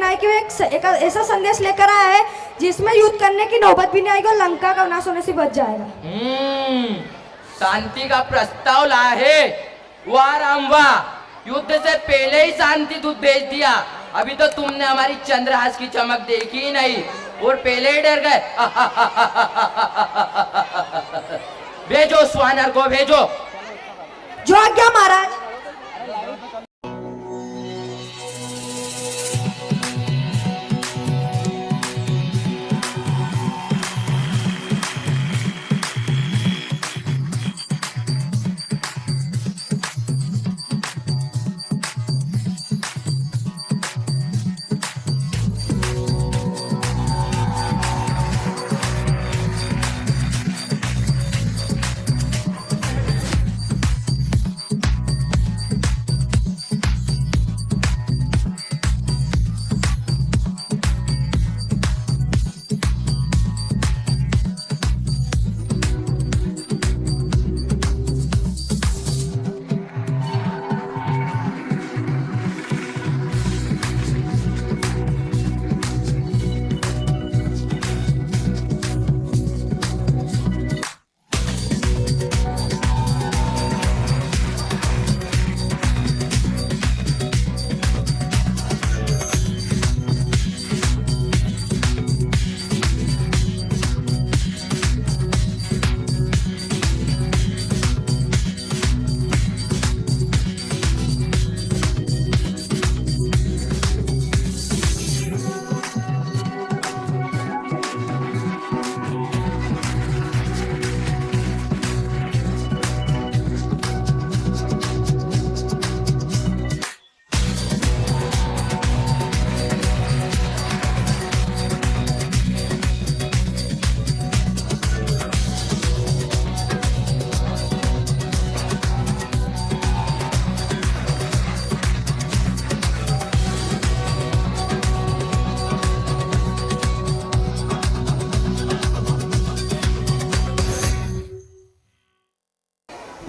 है कि वो एक ऐसा संदेश लेकर आया है जिसमें युद्ध करने की नौबत भी नहीं आएगी और लंका का नाश होने से बच जाएगा। शांति का प्रस्ताव लाया है। वाह राम वाह, युद्ध से पहले ही शांति दूत भेज दिया। अभी तो तुमने हमारी चंद्रहास की चमक देखी ही नहीं और पहले ही डर गए। भेजो उस वानर को, भेजो। जो आज्ञा महाराज।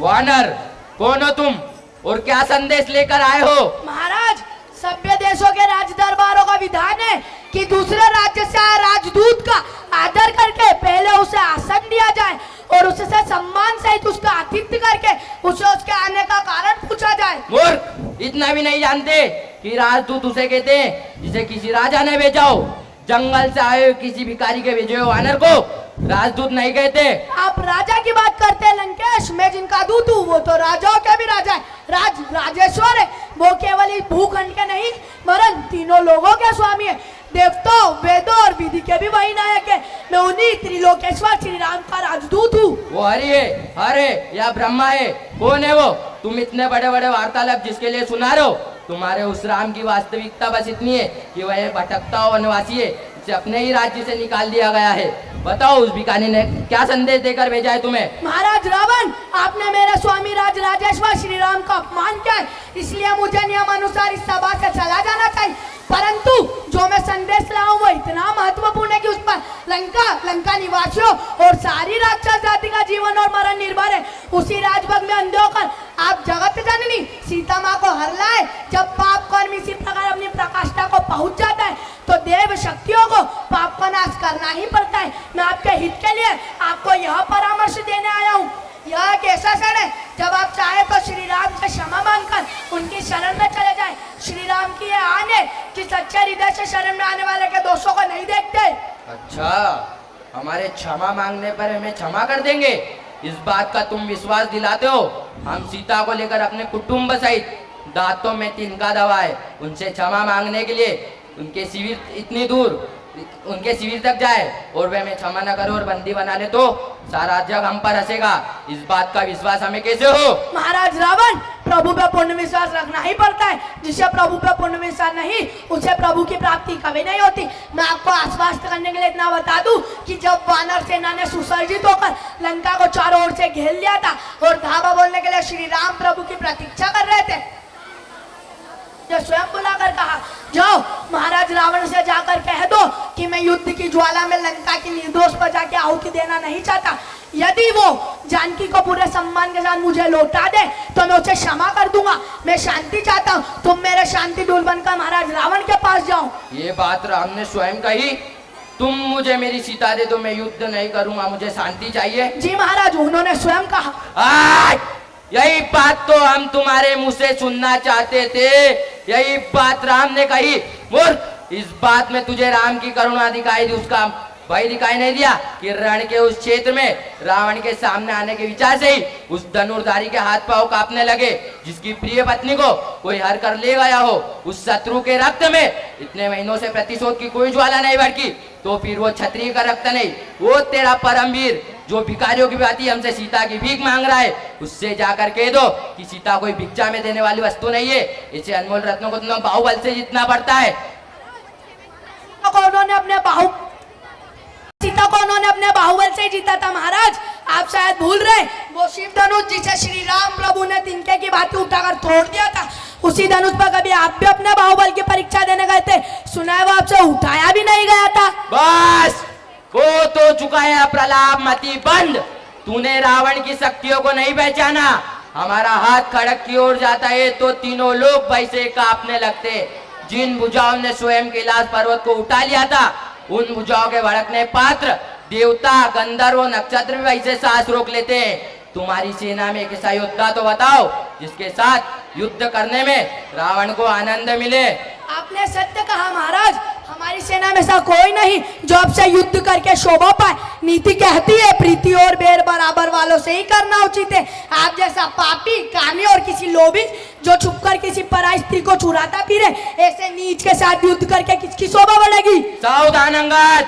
वानर, कौन हो तुम और क्या संदेश लेकर आए हो? महाराज, सभ्य देशों के राज दरबारों का विधान है कि दूसरे राज्य से आए राजदूत का आदर करके पहले उसे आसन दिया जाए और उससे सम्मान सहित उसका आतिथ्य करके उसे उसके आने का कारण पूछा जाए। मूर्ख, इतना भी नहीं जानते कि राजदूत उसे कहते हैं जिसे किसी राजा ने भेजा हो। जंगल से आए हुए किसी भिखारी के भेजे हुए वानर को राजदूत नहीं कहते। आप राजा की बात करते हैं लंकेश, मैं जिनका दूत हूँ वो तो राजाओं के भी राजा है, राजेश्वर है। वो केवल इस भूखंड के नहीं वरन तीनों लोगों के स्वामी है। देवताओं, वेदों और विधि के भी वही नायक है। मैं उन्हीं त्रिलोकेश्वर श्री राम का राजदूत हूँ। वो हरि है, हरे या ब्रह्मा है? कौन है वो? तुम इतने बड़े बड़े वार्तालाप जिसके लिए सुना रहे हो? तुम्हारे उस राम की वास्तविकता बस इतनी है कि वह भटकता हुआ वनवासी है, जिसे अपने ही राज्य से निकाल दिया गया है। बताओ उस भिखारी ने क्या संदेश देकर भेजा है तुम्हें? महाराज रावण, आपने मेरे स्वामी राजेश्वर श्री राम का अपमान किया है, इसलिए मुझे नियम अनुसार इस सभा से चला जाना चाहिए। परंतु जो मैं संदेश लाऊं वो इतना महत्वपूर्ण है कि उस पर लंका निवासियों और सारी राक्षस जाति का जीवन और मरण निर्भर है। उसी राजभग में अंधे होकर आप जगत जननी सीता माँ को हर लाए। जब पाप कर्म इसी प्रकार अपनी प्रकाष्ठा को पहुंच जाता है तो देव शक्तियों को पाप का नाश करना ही पड़ता है। मैं आपके हित के लिए आपको यह परामर्श देने आया हूँ। यह एक ऐसा क्षण है जब आप चाहे तो श्री राम से क्षमा मांगकर उनकी शरण में चले जाएं। श्री राम की यह आन है कि सच्चे हृदय से शरण में आने वाले के दोषों को नहीं देखते। अच्छा, हमारे क्षमा मांगने पर हमें क्षमा कर देंगे, इस बात का तुम विश्वास दिलाते हो? हम सीता को लेकर अपने कुटुंब सहित दांतों में तिनका दबाए उनसे क्षमा मांगने के लिए उनके शिविर इतनी दूर उनके शिविर तक जाए और वे हमें क्षमा न करे और बंदी बना ले तो सारा जग हम पर हंसेगा। इस बात का विश्वास हमें कैसे हो? महाराज रावण, प्रभु पे पूर्ण विश्वास रखना ही पड़ता है। जिसे प्रभु पे पूर्ण विश्वास नहीं उसे प्रभु की प्राप्ति कभी नहीं होती। मैं आपको आश्वस्त करने के लिए इतना बता दूं कि जब वानर सेना ने सुसज्जित होकर लंका को चारों ओर से घेर लिया था और धावा बोलने के लिए श्री राम प्रभु की प्रतीक्षा कर रहे थे, स्वयं बुलाकर कहा, जाओ महाराज रावण से जाकर कह दो कि मैं युद्ध की ज्वाला में लंका की निर्दोष प्रजा की आहुति देना नहीं चाहता। यदि वो जानकी को पूरे सम्मान के साथ मुझे लौटा दे तो मैं उसे क्षमा कर दूंगा। मैं शांति चाहता हूँ, तुम मेरे शांति दूत बनकर महाराज रावण के पास जाओ। ये बात राम ने स्वयं कही। तुम मुझे मेरी सीता दे तो मैं युद्ध नहीं करूंगा, मुझे शांति चाहिए। जी महाराज, उन्होंने स्वयं कहा। आज यही बात तो हम तुम्हारे मुंह से सुनना चाहते थे। यही बात राम ने कही। मूर्ख, इस बात में तुझे राम की करुणा दिखाई दी, उसका भय दिखाई नहीं दिया कि रण के उस क्षेत्र में रावण के सामने आने के विचार से ही उस धनुर्धारी के हाथ पांव कांपने लगे, जिसकी प्रिय पत्नी को कोई हर कर ले गया हो। उस शत्रु के रक्त में इतने महीनों से प्रतिशोध की कोई ज्वाला नहीं भड़की, तो फिर वो क्षत्रिय का रक्त नहीं, वो तेरा परमवीर जो भिखारियों की भांति हमसे सीता की भीख मांग रहा है, उससे जाकर कह दो कि सीता कोई भिक्षा में देने वाली वस्तु नहीं है। इसे अनमोल रत्नों को तुम बाहुबल से जीतना पड़ता है। सीता को उन्होंने अपने बाहुबल से जीता था महाराज। आप शायद भूल रहे, वो शिव धनुष जिसे श्री राम प्रभु ने तिनके की भांति उठाकर तोड़ दिया था, उसी धनुष पर कभी आप भी अपने बाहुबल की परीक्षा देने गए थे। सुना है वो आपसे उठाया भी नहीं गया था। बस हो तो चुका है प्रलाप मती बंद। तूने रावण की शक्तियों को नहीं पहचाना। हमारा हाथ खड़क की ओर जाता है तो तीनों लोग भय से कांपने लगते। जिन भुजाओं ने स्वयं कैलाश पर्वत को उठा लिया था, उन भुजाओं के भड़कने पात्र देवता, गंधर्व, नक्षत्र भी वैसे सांस रोक लेते हैं। तुम्हारी सेना में एक ऐसा योद्धा तो बताओ जिसके साथ युद्ध करने में रावण को आनंद मिले। आपने सत्य कहा महाराज, हमारी सेना में ऐसा कोई नहीं जो आपसे युद्ध करके शोभा पाए। नीति कहती है प्रीति और बैर बराबर वालों से ही करना उचित है। आप जैसा पापी, कामी और किसी लोभी जो छुपकर किसी पराई स्त्री को चुराता फिरे, ऐसे नीच के साथ युद्ध करके किसकी शोभा बढ़ेगी। सावधान अंगद,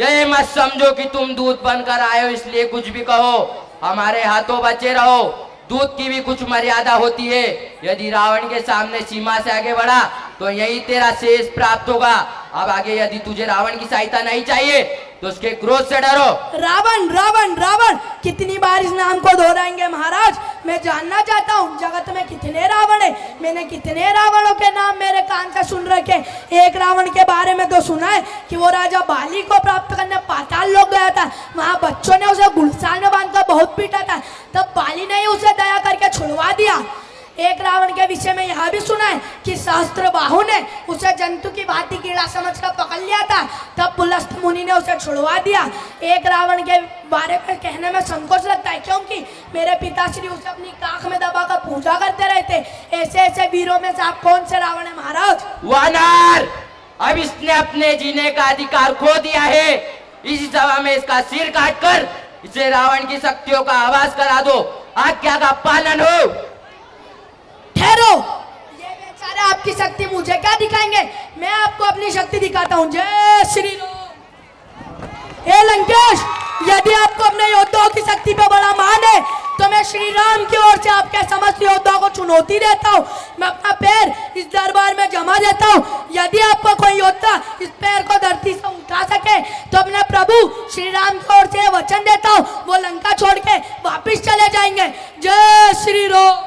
ये मत समझो कि तुम दूत बनकर आए हो इसलिए कुछ भी कहो। हमारे हाथों बचे रहो। दूत की भी कुछ मर्यादा होती है। यदि रावण के सामने सीमा से आगे बढ़ा तो यही तेरा शेष प्राप्त होगा। अब आगे यदि तुझे रावण की सहायता नहीं चाहिए तो उसके क्रोध से डरो। रावण रावण रावण कितनी बार इस नाम को दोहराएंगे महाराज। मैं जानना चाहता हूँ जगत में कितने रावण है। मैंने कितने रावणों के नाम मेरे कान से सुन रखे। एक रावण के बारे में तो सुना है कि वो राजा बाली को प्राप्त करने पाताल लोक गया था। वहाँ बच्चों ने उसे गुलसान में बांधकर बहुत पीटा था, तब बाली ने उसे दया करके छुड़वा दिया। एक रावण के विषय में यह भी सुना है कि सहस्त्र बाहु ने उसे जंतु की भांति कीड़ा समझकर पकड़ लिया था, तब पुलस्त मुनि ने उसे छुड़वा दिया। एक रावण के बारे में कहने में संकोच लगता है क्योंकि मेरे पिताश्री उसे अपनी काख में दबाकर पूजा करते रहते। ऐसे ऐसे वीरों में से आप कौन से रावण है महाराज? वानर, अब इसने अपने जीने का अधिकार खो दिया है। इसी सभा में इसका सिर काटकर इसे रावण की शक्तियों का आवाज करा दो। आज्ञा का पालन हो। ठहरो, ये बेचारे आपकी शक्ति मुझे क्या दिखाएंगे? मैं आपको अपनी शक्ति दिखाता हूँ। जय श्री राम। ए लंकेश, यदि आपको अपने योद्धाओं की शक्ति पे बड़ा मान है तो मैं श्री राम की ओर से आपके समस्त योद्धाओं को चुनौती देता हूँ। मैं अपना पैर इस दरबार में जमा देता हूँ। यदि आपको कोई योद्धा इस पैर को धरती से उठा सके तो अपने प्रभु श्री राम की ओर से वचन देता हूँ वो लंका छोड़ के वापिस चले जाएंगे। जय श्री राम।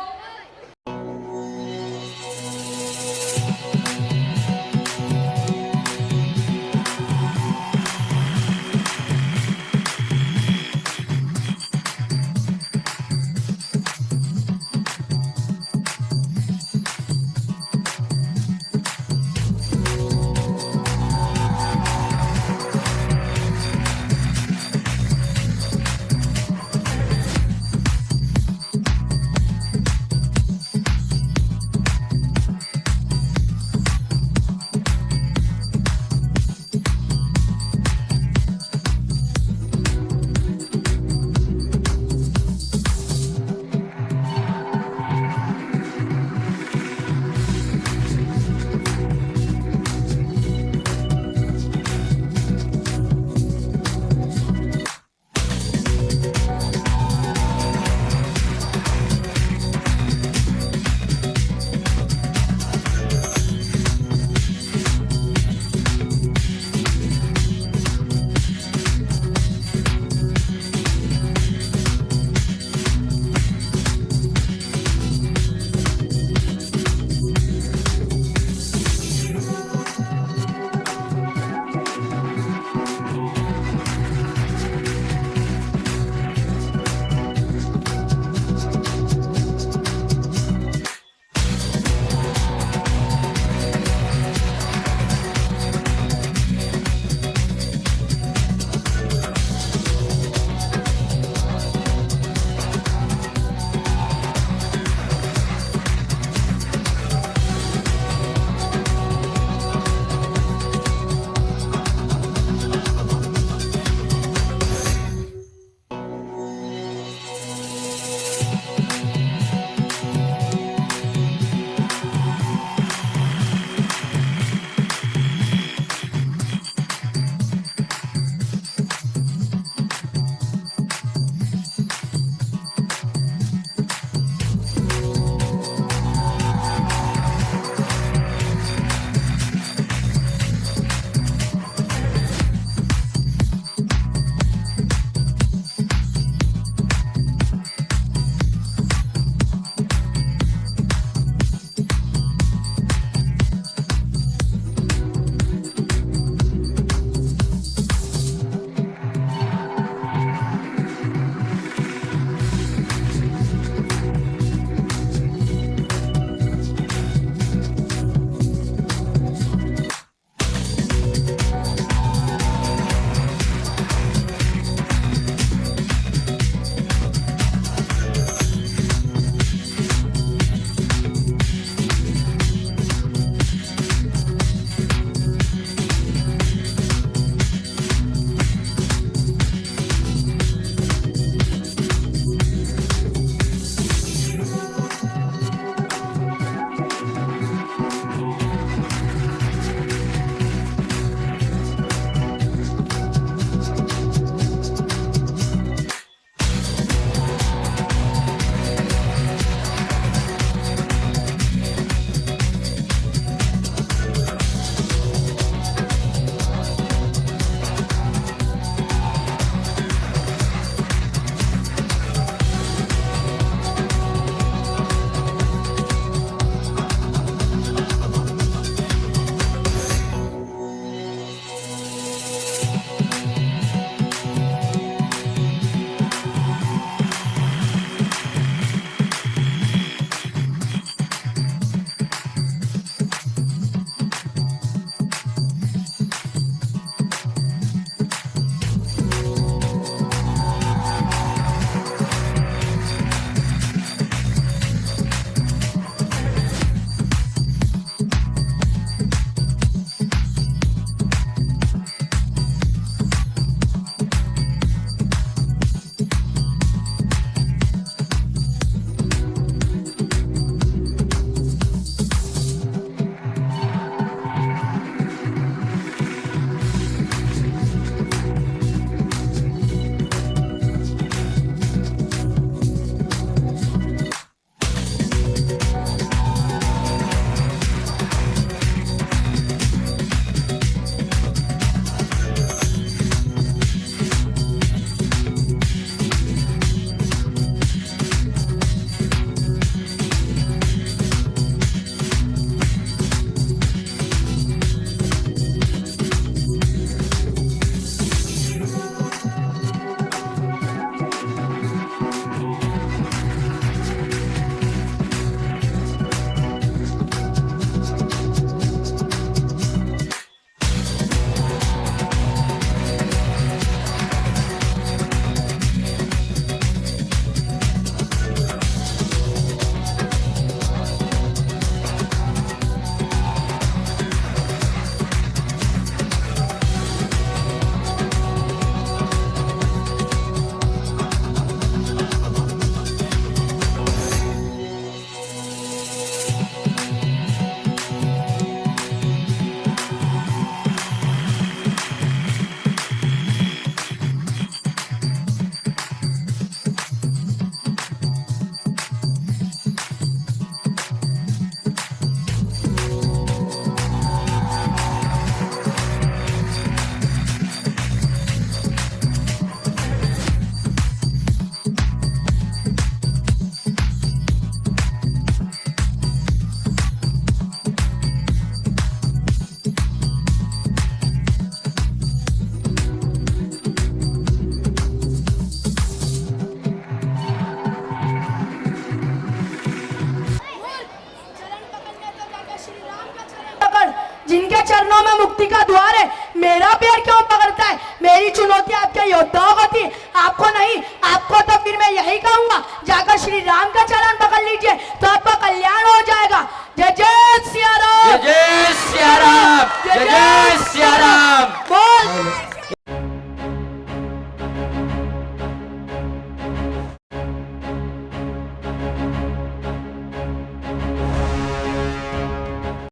मुक्ति का द्वार है